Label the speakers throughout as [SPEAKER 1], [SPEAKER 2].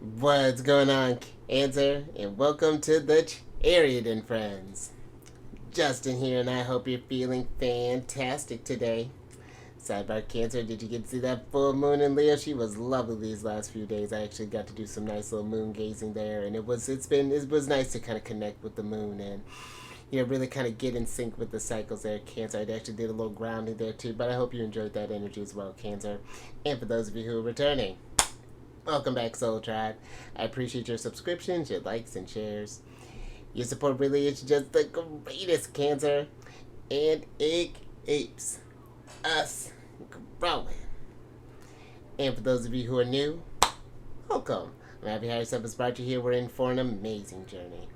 [SPEAKER 1] What's going on, Cancer? And welcome to the Chariot Friends. Justin here, and I hope you're feeling fantastic today. Sidebar, Cancer, did you get to see that full moon in Leo? She was lovely these last few days. I actually got to do some nice little moon gazing there, and it was nice to kind of connect with the moon and really kind of get in sync with the cycles there, Cancer. I actually did a little grounding there too, but I hope you enjoyed that energy as well, Cancer. And for those of you who are returning, welcome back, Soul Tribe. I appreciate your subscriptions, your likes, and shares. Your support really is just the greatest, Cancer. And it keeps us growing. And for those of you who are new, welcome. I'm happy how yourself has brought you here. We're in for an amazing journey.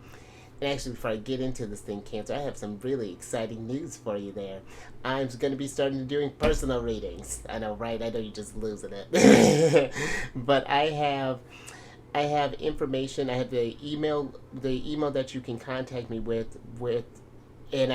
[SPEAKER 1] And actually, before I get into this thing, Cancer, I have some really exciting news for you there. I'm going to be starting doing personal readings. I know, right? I know you're just losing it. But I have information. I have the email that you can contact me with and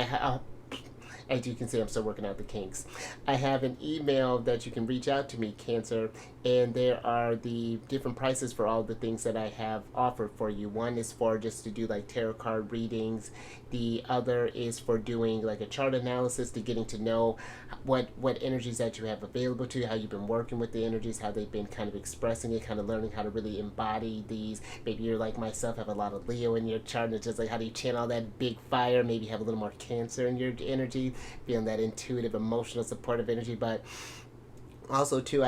[SPEAKER 1] as you can see, I'm still working out the kinks. I have an email that you can reach out to me, Cancer, and there are the different prices for all the things that I have offered for you. One is for just to do like tarot card readings. The other is for doing like a chart analysis, to getting to know what energies that you have available to you, how you've been working with the energies, how they've been kind of expressing it, kind of learning how to really embody these. Maybe you're like myself, have a lot of Leo in your chart, and it's just like how do you channel that big fire? Maybe have a little more Cancer in your energy, feeling that intuitive, emotional, supportive energy. But also too,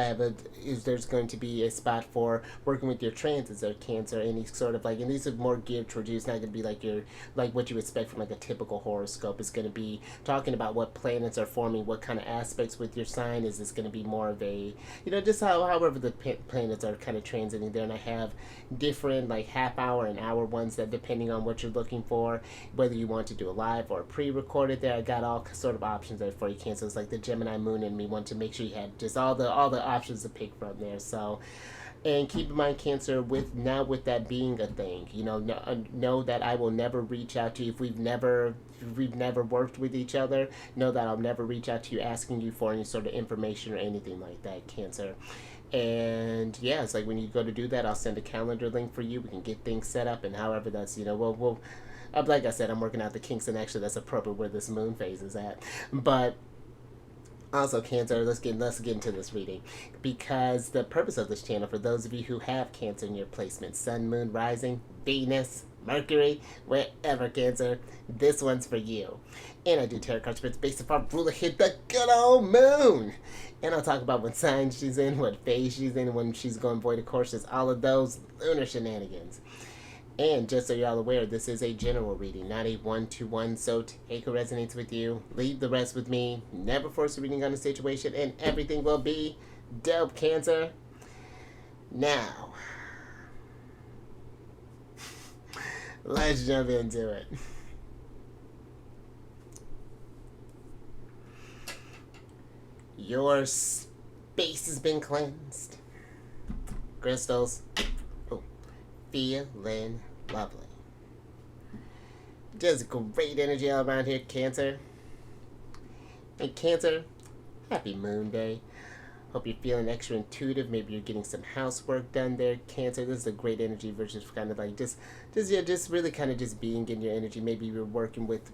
[SPEAKER 1] there's going to be a spot for working with your transits or Cancer, any sort of like, and these are more geared towards you. It's not going to be like what you expect from like a typical horoscope. It's going to be talking about what planets are forming, what kind of aspects with your sign. Is this going to be more of a, just however the planets are kind of transiting there. And I have different like half hour and hour ones that, depending on what you're looking for, whether you want to do a live or pre-recorded there, I got all sort of options there for you, Cancer. It's like the Gemini moon in me want to make sure you had just all the options to pick from there. So, and keep in mind, Cancer, with that being a thing, know that I will never reach out to you if we've never worked with each other. Know that I'll never reach out to you asking you for any sort of information or anything like that, Cancer. And yeah, it's like when you go to do that, I'll send a calendar link for you. We can get things set up, and however that's, we'll like I said, I'm working out the kinks, and actually that's appropriate where this moon phase is at. But also, Cancer, let's get into this reading, because the purpose of this channel, for those of you who have Cancer in your placement, Sun, Moon, Rising, Venus, Mercury, wherever, Cancer, this one's for you. And I do tarot card spreads based upon ruler hit the good old moon. And I'll talk about what sign she's in, what phase she's in, when she's going void of courses, all of those lunar shenanigans. And just so you're all aware, this is a general reading, not a one-to-one, so take what resonates with you, leave the rest with me, never force a reading on a situation, and everything will be dope, Cancer. Now, let's jump into it. Your space has been cleansed. Crystals, feeling lovely. Just great energy all around here, Cancer. And Cancer, happy Moon Day. Hope you're feeling extra intuitive. Maybe you're getting some housework done there, Cancer. This is a great energy versus kind of like just really kind of just being in your energy. Maybe you're working with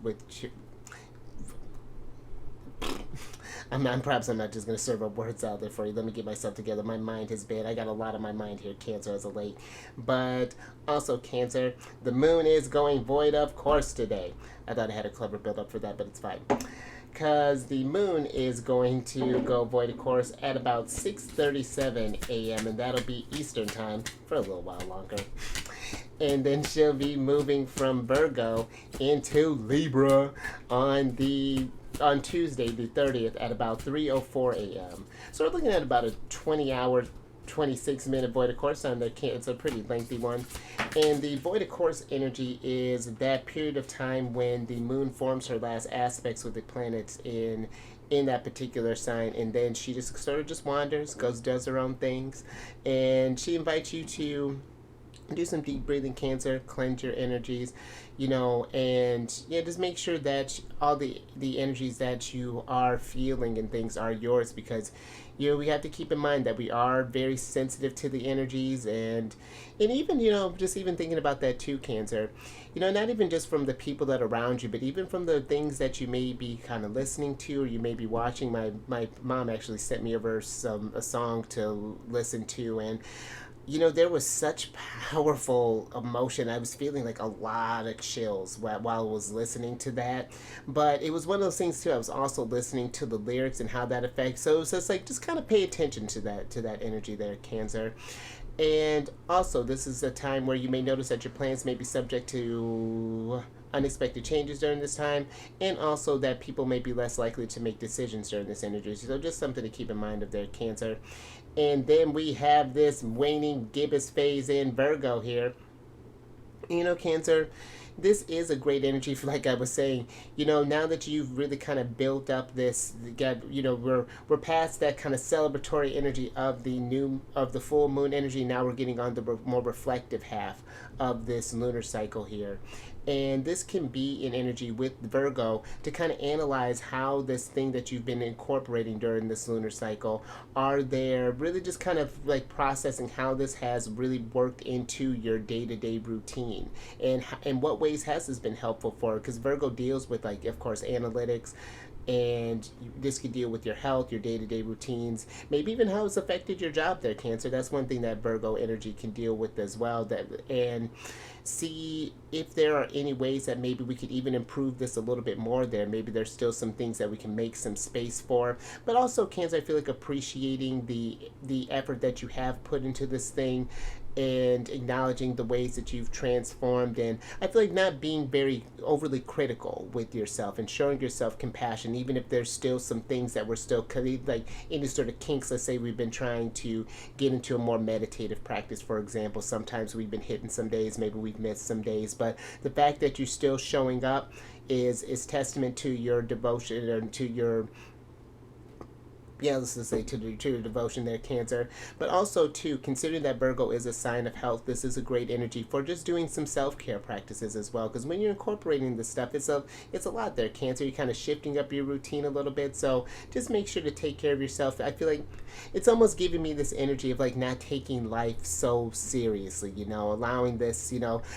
[SPEAKER 1] I'm not just going to serve up words out there for you. Let me get myself together. My mind has been, I got a lot on my mind here, Cancer, as of late. But also, Cancer, the moon is going void of course today. I thought I had a clever build up for that, but it's fine. Because the moon is going to go void of course at about 6:37 a.m. and that'll be Eastern time for a little while longer. And then she'll be moving from Virgo into Libra on Tuesday, the 30th, at about 3:04 a.m. So we're looking at about a 20-hour, 26-minute void of course time. It's a pretty lengthy one. And the void of course energy is that period of time when the moon forms her last aspects with the planets in that particular sign, and then she just sort of just wanders, does her own things, and she invites you to Do some deep breathing, Cancer. Cleanse your energies, and yeah, just make sure that all the energies that you are feeling and things are yours, because we have to keep in mind that we are very sensitive to the energies, and even just even thinking about that too, Cancer. Not even just from the people that are around you, but even from the things that you may be kind of listening to, or you may be watching. My mom actually sent me over a song to listen to, and there was such powerful emotion. I was feeling like a lot of chills while I was listening to that. But it was one of those things too. I was also listening to the lyrics and how that affects. So it's just like, just kind of pay attention to that energy there, Cancer. And also, this is a time where you may notice that your plans may be subject to unexpected changes during this time, and also that people may be less likely to make decisions during this energy. So just something to keep in mind of their, Cancer. And then we have this waning gibbous phase in Virgo here. Cancer, this is a great energy for, like I was saying, now that you've really kind of built up this, we're past that kind of celebratory energy of the full moon energy. Now we're getting on the more reflective half of this lunar cycle here. And this can be an energy with Virgo to kind of analyze how this thing that you've been incorporating during this lunar cycle, are there really just kind of like processing how this has really worked into your day-to-day routine, and in what ways has this been helpful for, because Virgo deals with, like, of course, analytics, and this could deal with your health, your day-to-day routines, maybe even how it's affected your job there, Cancer. That's one thing that Virgo energy can deal with as well, and see if there are any ways that maybe we could even improve this a little bit more there. Maybe there's still some things that we can make some space for. But also, Cancer, I feel like appreciating the effort that you have put into this thing, and acknowledging the ways that you've transformed. And I feel like not being very overly critical with yourself, and showing yourself compassion, even if there's still some things that we're still, like any sort of kinks. Let's say we've been trying to get into a more meditative practice, for example. Sometimes we've been hitting some days, maybe we've missed some days, but the fact that you're still showing up is testament to your devotion, and to your, yeah, let's just say to the devotion there, Cancer. But also, too, considering that Virgo is a sign of health, this is a great energy for just doing some self-care practices as well. Because when you're incorporating this stuff, it's a lot there, Cancer. You're kind of shifting up your routine a little bit. So just make sure to take care of yourself. I feel like it's almost giving me this energy of like not taking life so seriously, allowing this,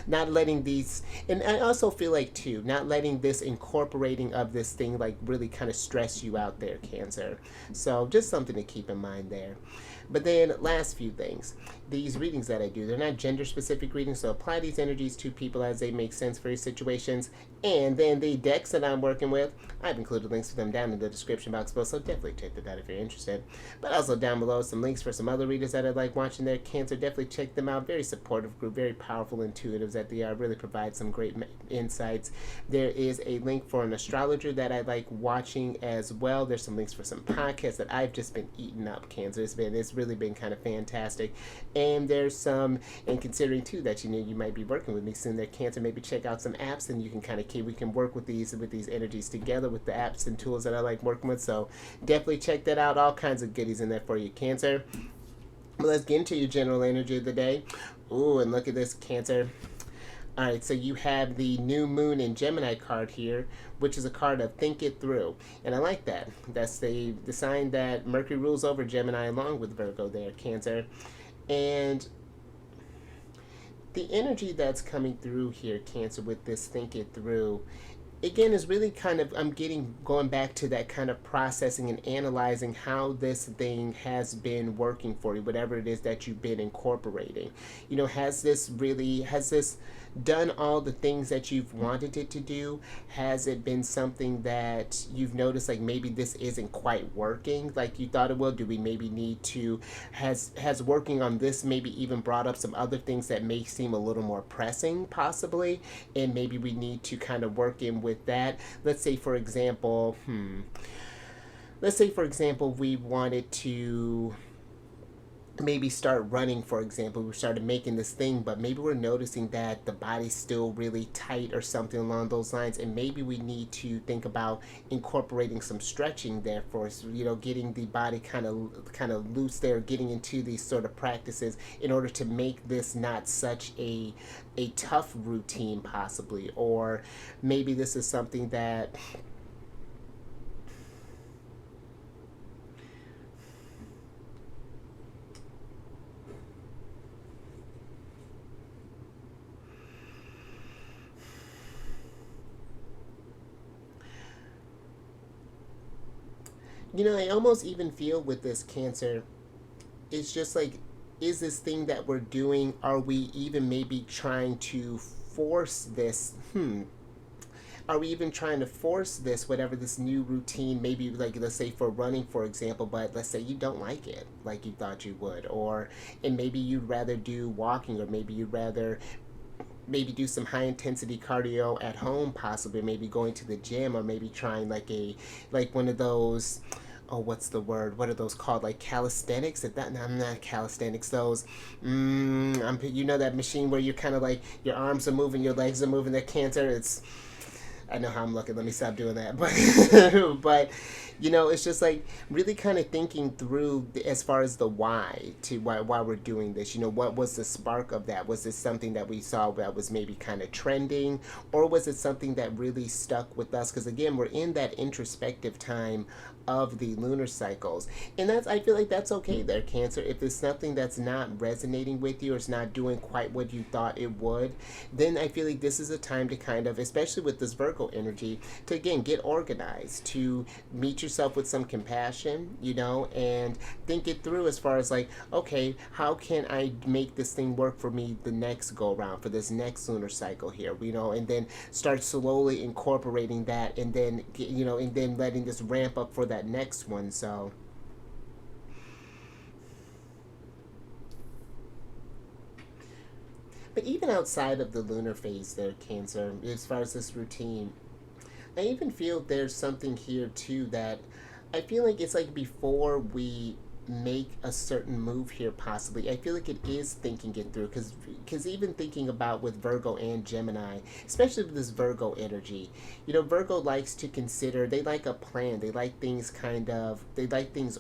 [SPEAKER 1] not letting these, and I also feel like too, not letting this incorporating of this thing like really kind of stress you out there, Cancer. So just something to keep in mind there. But then, last few things. These readings that I do, they're not gender-specific readings, so apply these energies to people as they make sense for your situations. And then the decks that I'm working with, I've included links to them down in the description box below, so definitely check that out if you're interested. But also down below, some links for some other readers that I like watching their, Cancer. Definitely check them out. Very supportive group, very powerful intuitives that they are. Really provide some great insights. There is a link for an astrologer that I like watching as well. There's some links for some podcasts that I've just been eating up, Cancer. It's really been kind of fantastic. And there's some, and considering too that you might be working with me soon there, Cancer, maybe check out some apps, and you can kind of we can work with these energies together with the apps and tools that I like working with. So definitely check that out. All kinds of goodies in there for you, Cancer. But let's get into your general energy of the day. Ooh, and look at this, Cancer. All right, so you have the new moon in Gemini card here, which is a card of think it through. And I like that. That's the sign that Mercury rules over Gemini along with Virgo there, Cancer. And the energy that's coming through here, Cancer, with this think it through, again, is really kind of, going back to that kind of processing and analyzing how this thing has been working for you, whatever it is that you've been incorporating. Has this done all the things that you've wanted it to do? Has it been something that you've noticed, like maybe this isn't quite working like you thought it will? Do we maybe need to, has working on this maybe even brought up some other things that may seem a little more pressing possibly, and maybe we need to kind of work in with that? Let's say for example, we wanted to maybe start running, for example. We started making this thing, but maybe we're noticing that the body's still really tight or something along those lines, and maybe we need to think about incorporating some stretching there for us, getting the body kind of loose there, getting into these sort of practices in order to make this not such a tough routine possibly. Or maybe this is something that I almost even feel with this Cancer, it's just like, is this thing that we're doing, are we even maybe trying to force this? Are we even trying to force this, whatever this new routine, maybe like, let's say for running, for example, but let's say you don't like it like you thought you would, or, and maybe you'd rather do walking, or maybe you'd rather maybe do some high intensity cardio at home, possibly maybe going to the gym, or maybe trying like one of those, oh, what's the word, what are those called, like calisthenics? If that, no, I'm not calisthenics, those, that machine where you're kind of like your arms are moving, your legs are moving, that Cancer, it's, I know how I'm looking. Let me stop doing that. But it's just like really kind of thinking through as far as the why, to why we're doing this. What was the spark of that? Was this something that we saw that was maybe kind of trending, or was it something that really stuck with us? Because again, we're in that introspective time of the lunar cycles, and that's, I feel like that's okay there, Cancer. If it's something that's not resonating with you, or it's not doing quite what you thought it would, then I feel like this is a time to kind of, especially with this Virgo energy, to again get organized, to meet yourself with some compassion, and think it through as far as like, okay, how can I make this thing work for me the next go around, for this next lunar cycle here, and then start slowly incorporating that, and then and then letting this ramp up for that next one. So but even outside of the lunar phase there, Cancer, as far as this routine, I even feel there's something here too that I feel like it's like before we make a certain move here, possibly, I feel like it is thinking it through, because even thinking about with Virgo and Gemini, especially with this Virgo energy, Virgo likes to consider, they like a plan, they like things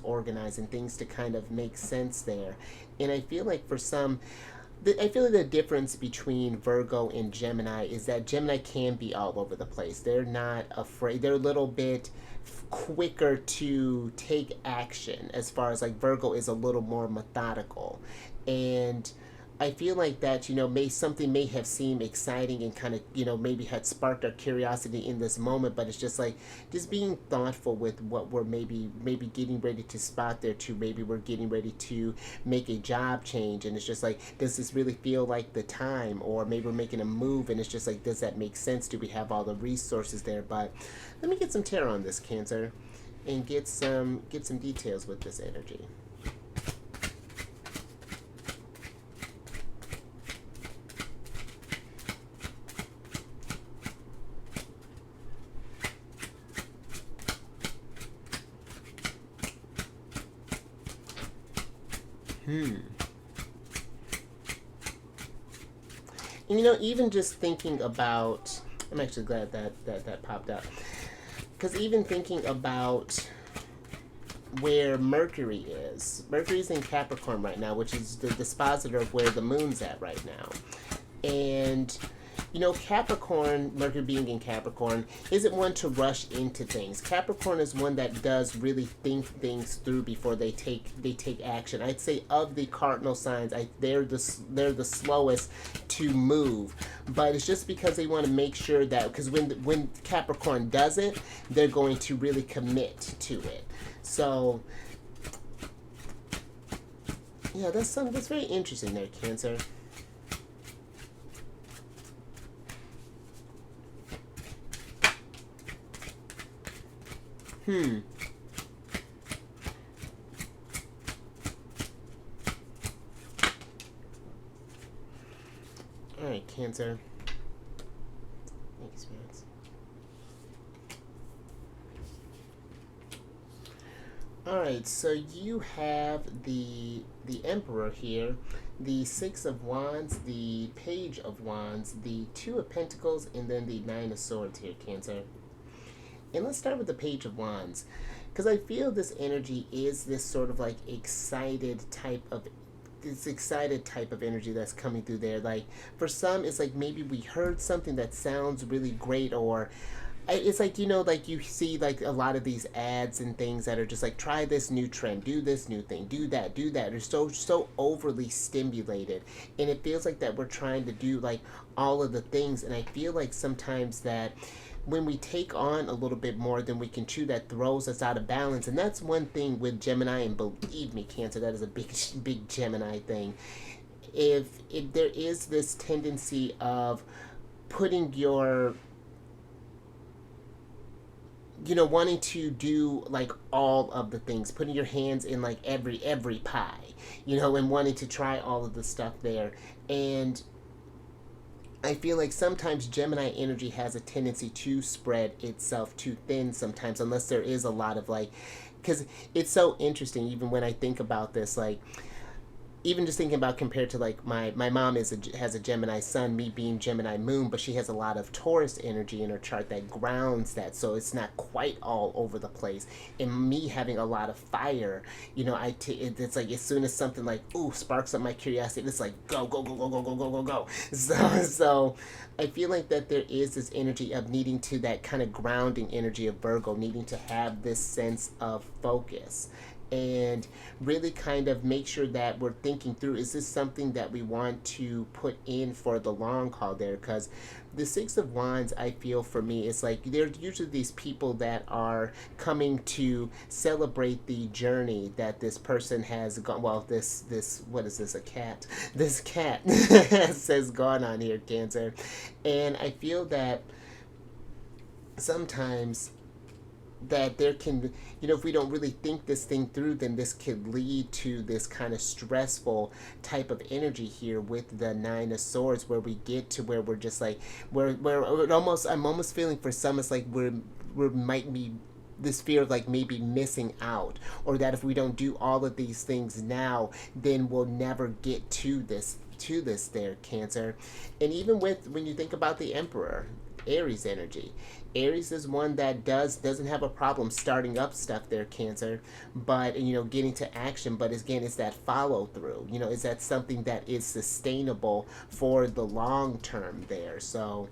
[SPEAKER 1] organized and things to kind of make sense there. And I feel like for some, I feel like the difference between Virgo and Gemini is that Gemini can be all over the place. They're not afraid. They're a little bit quicker to take action, as far as like Virgo is a little more methodical. And I feel like that, something may have seemed exciting and kind of, maybe had sparked our curiosity in this moment, but it's just like, just being thoughtful with what we're maybe getting ready to spot there too. Maybe we're getting ready to make a job change, and it's just like, does this really feel like the time? Or maybe we're making a move, and it's just like, does that make sense? Do we have all the resources there? But let me get some tarot on this, Cancer, and get some details with this energy. And even just thinking about, I'm actually glad that popped up. Because even thinking about where Mercury is, Mercury's in Capricorn right now, which is the dispositor of where the moon's at right now. And Capricorn, Mercury being in Capricorn, isn't one to rush into things. Capricorn is one that does really think things through before they take action. I'd say of the cardinal signs, they're the slowest to move, but it's just because they want to make sure that, because when Capricorn does it, they're going to really commit to it. So yeah, that's very interesting there, Cancer. All right, Cancer. Thank you, spirits. All All right, so you have the Emperor here, the Six of Wands, the Page of Wands, the Two of Pentacles, and then the Nine of Swords here, Cancer. And let's start with the Page of Wands, because I feel this energy is this sort of like excited type of energy that's coming through there. Like for some, it's like maybe we heard something that sounds really great, or it's like, you know, like you see like a lot of these ads and things that are just like, try this new trend, do this new thing, do that, they're so overly stimulated, and it feels like that we're trying to do like all of the things. And I feel like sometimes that when we take on a little bit more than we can chew, that throws us out of balance. And that's one thing with Gemini, and believe me, Cancer, that is a big Gemini thing. If there is this tendency of putting your, you know, wanting to do like all of the things, putting your hands in like every pie, you know, and wanting to try all of the stuff there. And I feel like sometimes Gemini energy has a tendency to spread itself too thin sometimes, unless there is a lot of like, because it's so interesting, even when I think about this, like, even just thinking about compared to like my mom has a Gemini sun, me being Gemini moon, but she has a lot of Taurus energy in her chart that grounds that, so it's not quite all over the place. And me having a lot of fire, you know, it's like as soon as something like ooh sparks up my curiosity, it's like go go go go go go go go go. So I feel like that there is this energy of needing to, that kind of grounding energy of Virgo, needing to have this sense of focus and really kind of make sure that we're thinking through, is this something that we want to put in for the long haul there? Because the Six of Wands, I feel for me, is like there's usually these people that are coming to celebrate the journey that this person has gone, well, this what is this, a cat, this cat has gone on here, Cancer. And I feel that sometimes that there can, you know, if we don't really think this thing through, then this could lead to this kind of stressful type of energy here with the Nine of Swords, where we get to where we're just like, I'm almost feeling for some it's like we might be this fear of like maybe missing out, or that if we don't do all of these things now, then we'll never get to this there, Cancer. And even with, when you think about the Emperor, Aries energy, Aries is one that doesn't have a problem starting up stuff there, Cancer, but, you know, getting to action. But again, it's that follow through, you know, is that something that is sustainable for the long term there. So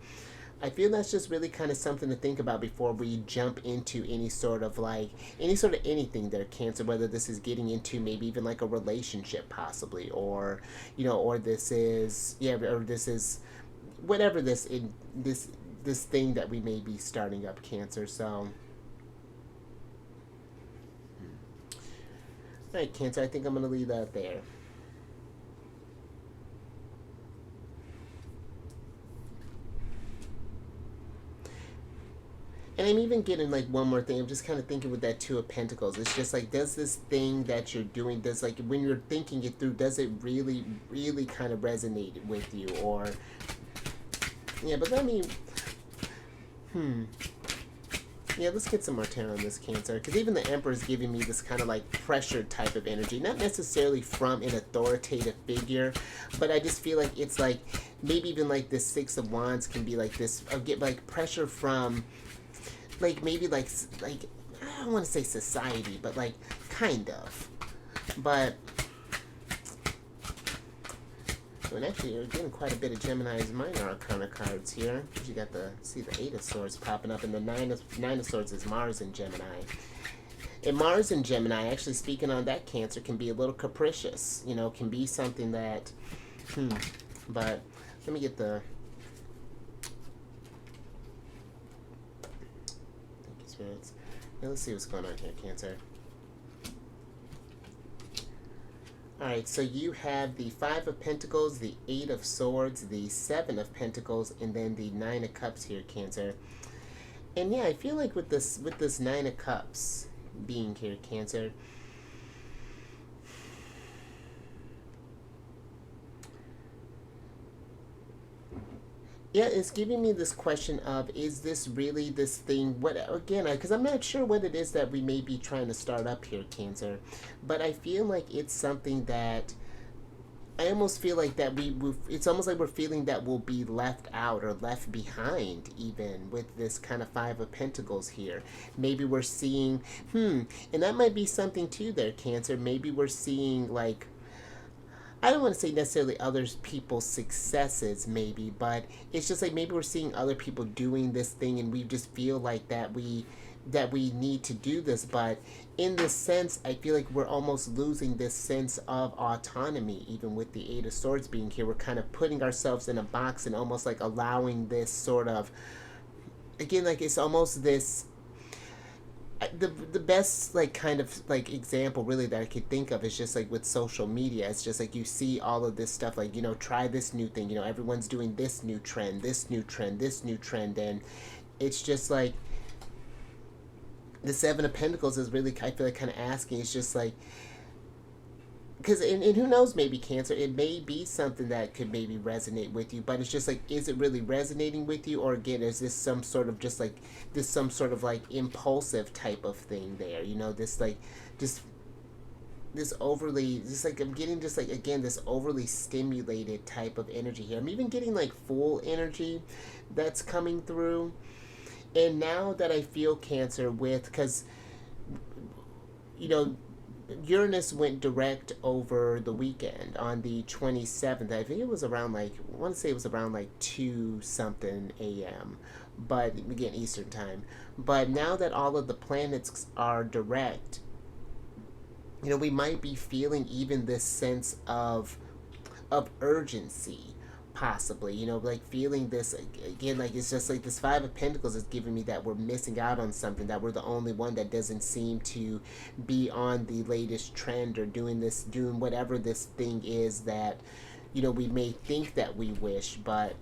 [SPEAKER 1] I feel that's just really kind of something to think about before we jump into any sort of anything there, Cancer, whether this is getting into maybe even like a relationship possibly, or, you know, or this is, yeah, or this is whatever this thing that we may be starting up, Cancer. So, all right, Cancer, I think I'm going to leave that there. And I'm even getting like one more thing. I'm just kind of thinking with that Two of Pentacles. It's just like, does this thing that you're doing, does like when you're thinking it through, does it really, really kind of resonate with you? Or, yeah, but let me, yeah, let's get some more tarot on this, Cancer. Because even the Emperor is giving me this kind of like pressured type of energy. Not necessarily from an authoritative figure, but I just feel like it's like, maybe even like this Six of Wands can be like this, get like pressure from, like maybe like I don't want to say society, but like kind of. But and actually, you're getting quite a bit of Gemini's minor arcana cards here. You got the Eight of Swords popping up, and the Nine of Swords is Mars in Gemini. And Mars in Gemini, actually speaking on that, Cancer, can be a little capricious. You know, can be something that, but let me get the. Thank you, spirits. Now let's see what's going on here, Cancer. Alright, so you have the Five of Pentacles, the Eight of Swords, the Seven of Pentacles, and then the Nine of Cups here, Cancer. And yeah, I feel like with this Nine of Cups being here, Cancer, Yeah, it's giving me this question of, is this really this thing? What again? Because I'm not sure what it is that we may be trying to start up here, Cancer, but I feel like it's something that I almost feel like that it's almost like we're feeling that we'll be left out or left behind, even with this kind of Five of Pentacles here. Maybe we're seeing, and that might be something too there, Cancer. Maybe we're seeing like, I don't want to say necessarily other people's successes, maybe, but it's just like maybe we're seeing other people doing this thing, and we just feel like that we need to do this. But in this sense, I feel like we're almost losing this sense of autonomy, even with the Eight of Swords being here. We're kind of putting ourselves in a box and almost like allowing this sort of, again, like it's almost this the best like kind of like example really that I could think of is just like with social media. It's just like you see all of this stuff, like, try this new thing, everyone's doing this new trend, this new trend, this new trend, and it's just like the Seven of Pentacles is really, I feel like, kind of asking. It's just like, because and who knows, maybe, Cancer, it may be something that could maybe resonate with you, but it's just like, is it really resonating with you, or again, is this some sort of just like this some sort of like impulsive type of thing there, this like just this overly, just like I'm getting just like, again, this overly stimulated type of energy here. I'm even getting like full energy that's coming through. And now that I feel, Cancer, with, because you know Uranus went direct over the weekend on the 27th. I think it was around like, I want to say it was around like 2 something a.m., but again, Eastern time. But now that all of the planets are direct, we might be feeling even this sense of urgency, possibly, like feeling this again, like it's just like this Five of Pentacles is giving me that we're missing out on something, that we're the only one that doesn't seem to be on the latest trend, or doing whatever this thing is that we may think that we wish. But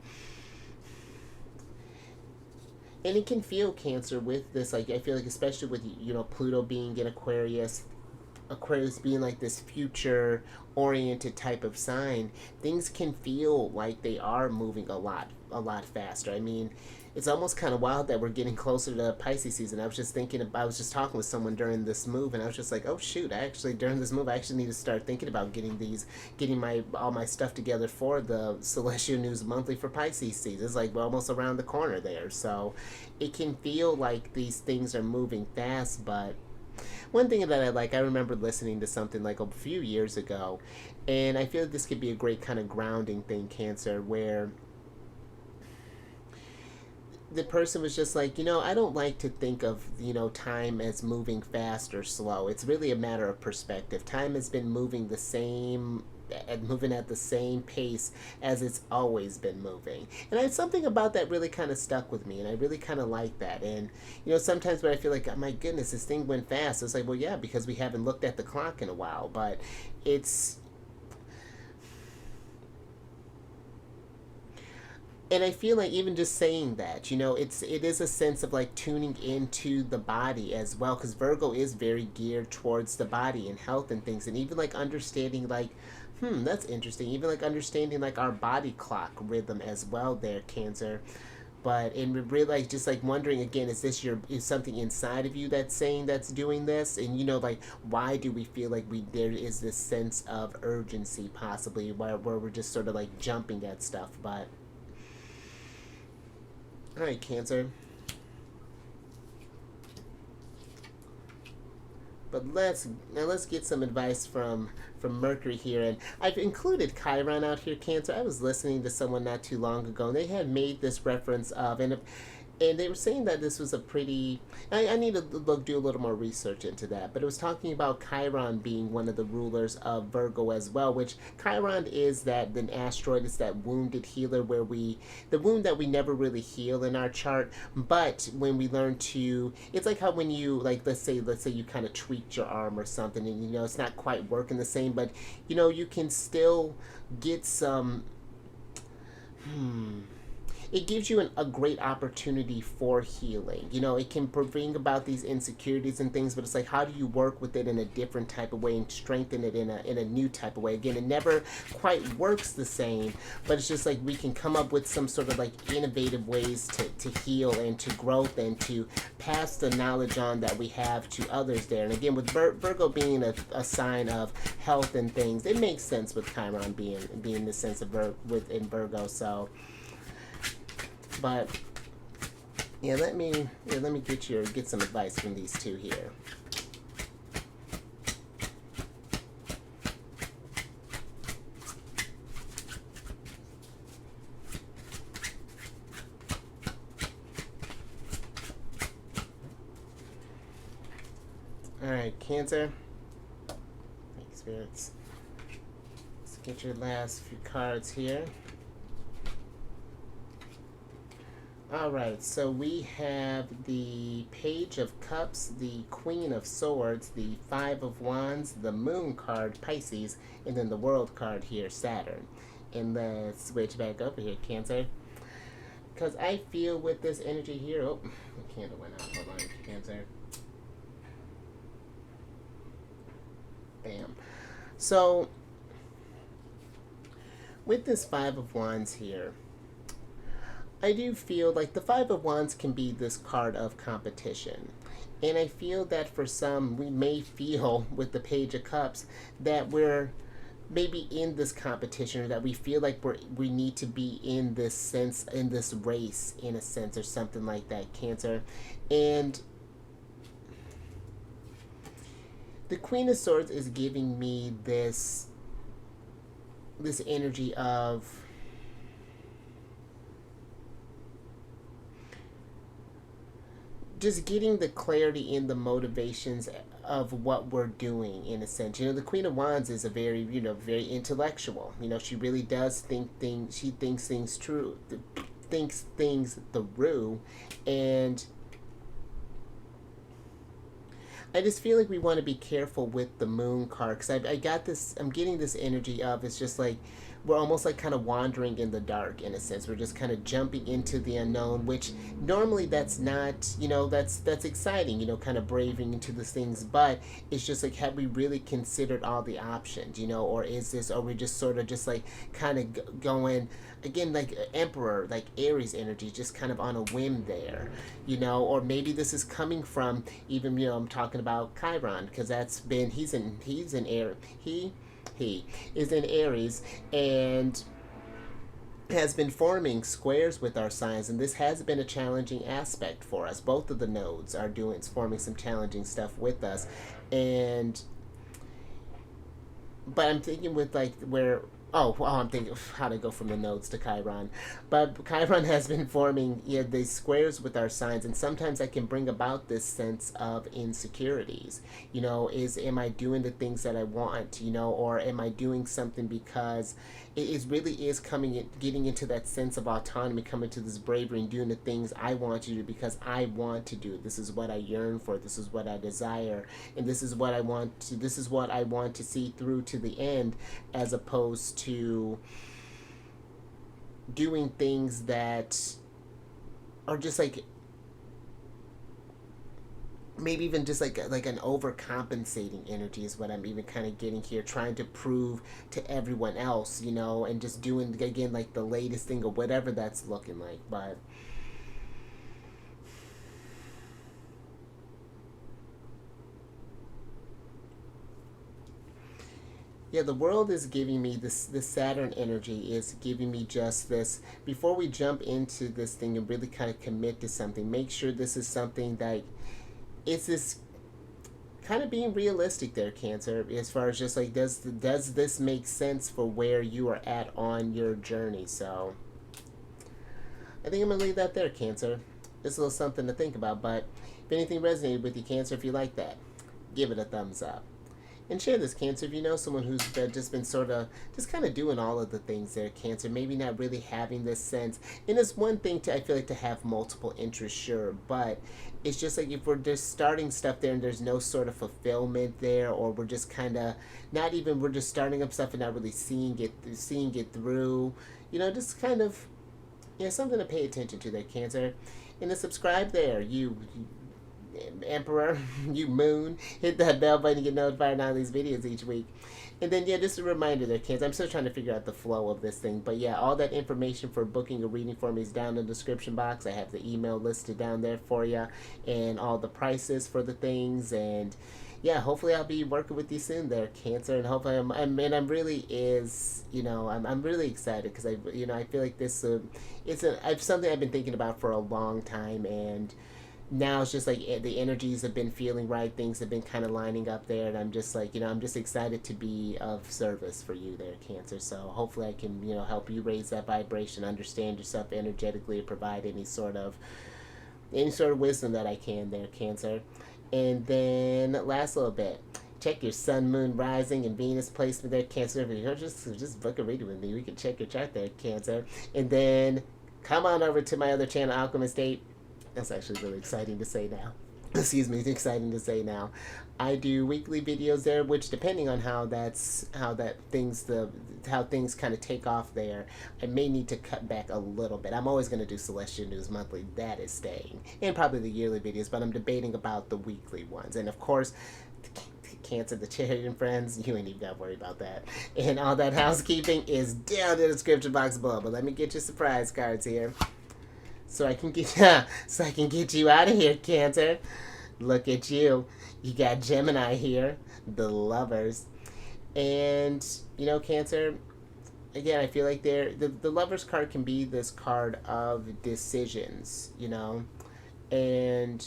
[SPEAKER 1] and it can feel, Cancer, with this, like I feel like, especially with Pluto being in Aquarius being like this future oriented type of sign, things can feel like they are moving a lot faster. I mean, it's almost kind of wild that we're getting closer to Pisces season. I was just talking with someone during this move, and I was just like, oh shoot, during this move I actually need to start thinking about getting my all my stuff together for the Celestial News Monthly for Pisces season. It's like we're almost around the corner there, so it can feel like these things are moving fast. But one thing that I remember listening to something like a few years ago, and I feel like this could be a great kind of grounding thing, Cancer, where the person was just like, I don't like to think of, time as moving fast or slow. It's really a matter of perspective. Time has been moving at the same pace as it's always been moving. And it's something about that really kind of stuck with me, and I really kind of like that. And sometimes when I feel like, oh my goodness, this thing went fast, it's like, well, yeah, because we haven't looked at the clock in a while. But it's, and I feel like even just saying that, it is a sense of like tuning into the body as well, because Virgo is very geared towards the body and health and things, and even like understanding like, that's interesting, even like understanding like our body clock rhythm as well there, Cancer. But and really like just like wondering again, is something inside of you that's doing this, and like why do we feel like there is this sense of urgency, possibly where we're just sort of like jumping at stuff. But all right, Cancer. But let's get some advice from Mercury here, and I've included Chiron out here, Cancer. I was listening to someone not too long ago, and they had made this reference of, and they were saying that this was a pretty, I need to do a little more research into that, but it was talking about Chiron being one of the rulers of Virgo as well, which Chiron is an asteroid. It's that wounded healer, where the wound that we never really heal in our chart, but when we learn to, it's like how when you, like, let's say you kind of tweaked your arm or something, and it's not quite working the same, but you can still get some, it gives you a great opportunity for healing. You know, it can bring about these insecurities and things, but it's like, how do you work with it in a different type of way and strengthen it in a new type of way? Again, it never quite works the same, but it's just like we can come up with some sort of like innovative ways to heal and to growth and to pass the knowledge on that we have to others there. And again, with Virgo being a sign of health and things, it makes sense with Chiron being the sense of within Virgo. So, but yeah, let me get some advice from these two here. All right, Cancer. Thanks, spirits. Let's get your last few cards here. All right, so we have the Page of Cups, the Queen of Swords, the Five of Wands, the Moon card, Pisces, and then the World card here, Saturn. And let's switch back over here, Cancer. Because I feel with this energy here, oh, the candle went out. Hold on, Cancer. Bam. So, with this Five of Wands here, I do feel like the Five of Wands can be this card of competition. And I feel that for some, we may feel with the Page of Cups that we're maybe in this competition, or that we feel like we need to be in this sense, in this race, in a sense, or something like that, Cancer. And the Queen of Swords is giving me this energy of just getting the clarity in the motivations of what we're doing, in a sense. You know, the Queen of Wands is a very, very intellectual. You know, she really does think things, she thinks things through, thinks things through, and I just feel like we want to be careful with the Moon card, because I got this, I'm getting this energy of, it's just like we're almost like kind of wandering in the dark, in a sense. We're just kind of jumping into the unknown, which normally that's not, that's exciting, kind of braving into these things, but it's just like, have we really considered all the options, or are we just sort of just like kind of going, again, like Emperor, like Aries energy, just kind of on a whim there, or maybe this is coming from even, I'm talking about Chiron, because that's been, he's in Aries, he is in Aries, and has been forming squares with our signs, and this has been a challenging aspect for us. Both of the nodes are forming some challenging stuff with us, but I'm thinking with like where, I'm thinking how to go from the nodes to Chiron. But Chiron has been forming these squares with our signs, and sometimes that can bring about this sense of insecurities. Am I doing the things that I want, or am I doing something because it really is getting into that sense of autonomy, coming to this bravery and doing the things I want to do because I want to do it. This is what I yearn for. This is what I desire, and this is what I want to see through to the end, as opposed to doing things that are just like maybe even just like an overcompensating energy is what I'm even kind of getting here, trying to prove to everyone else, and just doing again like the latest thing or whatever that's looking like. But yeah, the world is giving me this Saturn energy is giving me just this. Before we jump into this thing and really kind of commit to something, make sure this is something that it's this kind of being realistic there, Cancer, as far as just like, does this make sense for where you are at on your journey? So I think I'm gonna leave that there, Cancer. Just a little something to think about. But if anything resonated with you, Cancer, if you like that, give it a thumbs up. And share this, Cancer, if you know someone who's just been sort of just kind of doing all of the things there, Cancer, maybe not really having this sense. And it's one thing I feel like to have multiple interests, sure, but it's just like if we're just starting stuff there and there's no sort of fulfillment there, or we're just kind of we're just starting up stuff and not really seeing it through, just kind of Yeah, something to pay attention to there, Cancer. And to subscribe there, you Emperor, you Moon. Hit that bell button to get notified on all these videos each week. And then, yeah, just a reminder there, kids. I'm still trying to figure out the flow of this thing. But, yeah, all that information for booking a reading for me is down in the description box. I have the email listed down there for you and all the prices for the things. And, yeah, hopefully I'll be working with you soon there, Cancer. And hopefully I'm really is, I'm really excited because I feel like this, it's something I've been thinking about for a long time. And now it's just like the energies have been feeling right, things have been kind of lining up there, and I'm just like, I'm just excited to be of service for you there, Cancer. So hopefully I can, help you raise that vibration, understand yourself energetically, and provide any sort of wisdom that I can there, Cancer. And then last little bit, check your sun, moon, rising, and Venus placement there, Cancer. Just book a reading with me. We can check your chart there, Cancer. And then come on over to my other channel, Alchemist 8. That's actually really exciting to say now. Excuse me, it's exciting to say now. I do weekly videos there, which depending on how things kind of take off there, I may need to cut back a little bit. I'm always going to do Celestial News Monthly, that is staying, and probably the yearly videos, but I'm debating about the weekly ones. And of course, Cancer, the Chariot Friends, you ain't even got to worry about that. And all that housekeeping is down in the description box below. But let me get your surprise cards here. So I can get you out of here, Cancer. Look at you. You got Gemini here, the Lovers. And, Cancer, again, I feel like the Lovers card can be this card of decisions, And,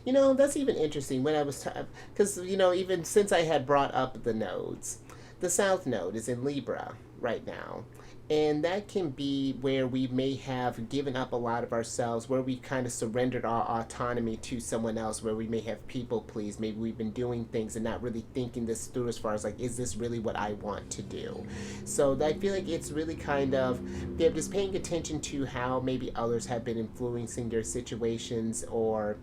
[SPEAKER 1] that's even interesting when I was, because, even since I had brought up the nodes, the South Node is in Libra right now. And that can be where we may have given up a lot of ourselves, where we kind of surrendered our autonomy to someone else, where we may have people pleased. Maybe we've been doing things and not really thinking this through as far as like, is this really what I want to do? So I feel like it's really kind of, just paying attention to how maybe others have been influencing your situations or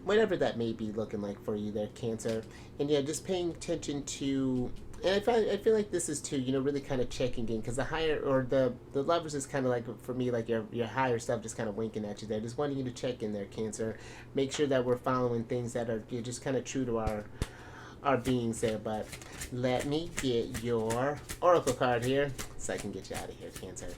[SPEAKER 1] whatever that may be looking like for you there, Cancer. And yeah, just paying attention to, and I feel like this is too, really kind of checking in, because the higher, or the Lovers is kind of like, for me, like your higher stuff just kind of winking at you there, just wanting you to check in there, Cancer. Make sure that we're following things that are just kind of true to our beings there. But let me get your Oracle card here so I can get you out of here, Cancer.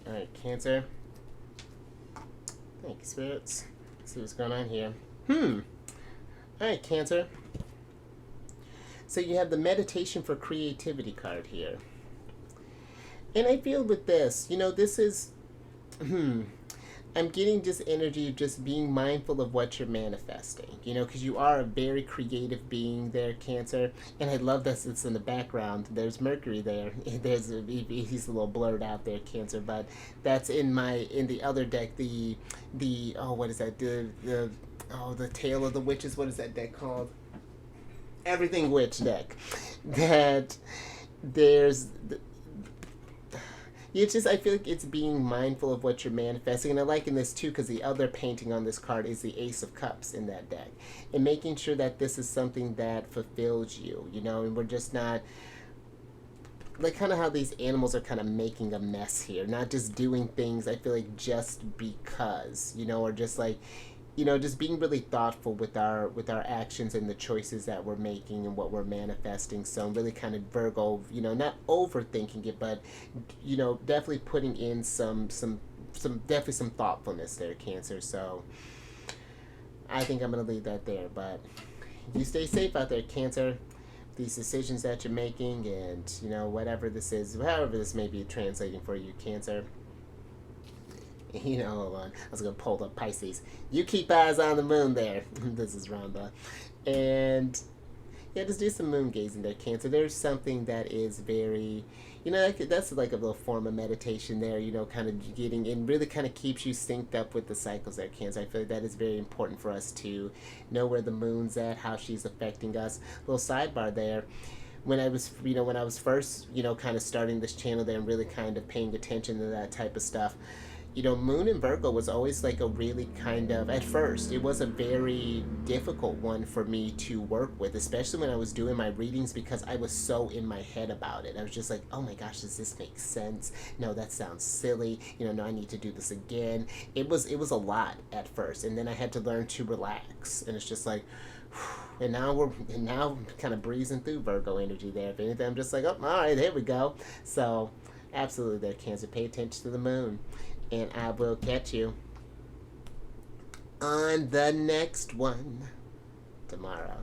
[SPEAKER 1] Alright, Cancer. Thank you, spirits. Let's see what's going on here. Alright, Cancer. So you have the Meditation for Creativity card here. And I feel with this, this is... I'm getting just energy of just being mindful of what you're manifesting, because you are a very creative being there, Cancer. And I love that it's in the background. There's Mercury there. He's a little blurred out there, Cancer, but that's in the other deck, what is that? The Tale of the Witches. What is that deck called? Everything Witch deck. That there's... I feel like it's being mindful of what you're manifesting. And I like in this too, because the other painting on this card is the Ace of Cups in that deck. And making sure that this is something that fulfills you, and we're just not, like kind of how these animals are kind of making a mess here. Not just doing things, I feel like, just because, or just like, just being really thoughtful with our actions and the choices that we're making and what we're manifesting. So I'm really kind of Virgo, not overthinking it, but definitely putting in some thoughtfulness there, Cancer. So I think I'm gonna leave that there. But you stay safe out there, Cancer. These decisions that you're making, and whatever this is, however this may be translating for you, Cancer. Hold on. I was going to pull up Pisces. You keep eyes on the moon there. This is Rhonda. And, Yeah, just do some moon gazing there, Cancer. There's something that is very, that's like a little form of meditation there, kind of getting in, really kind of keeps you synced up with the cycles there, Cancer. I feel like that is very important for us to know where the moon's at, how she's affecting us. Little sidebar there. When I was first, kind of starting this channel there and really kind of paying attention to that type of stuff, Moon in Virgo was always like a really kind of, at first, it was a very difficult one for me to work with, especially when I was doing my readings because I was so in my head about it. I was just like, oh my gosh, does this make sense? No, that sounds silly. No, I need to do this again. It was a lot at first, and then I had to learn to relax, and it's just like, and now I'm kind of breezing through Virgo energy there. If anything, I'm just like, oh, all right, there we go. So, absolutely, there, Cancer. Pay attention to the moon. And I will catch you on the next one tomorrow.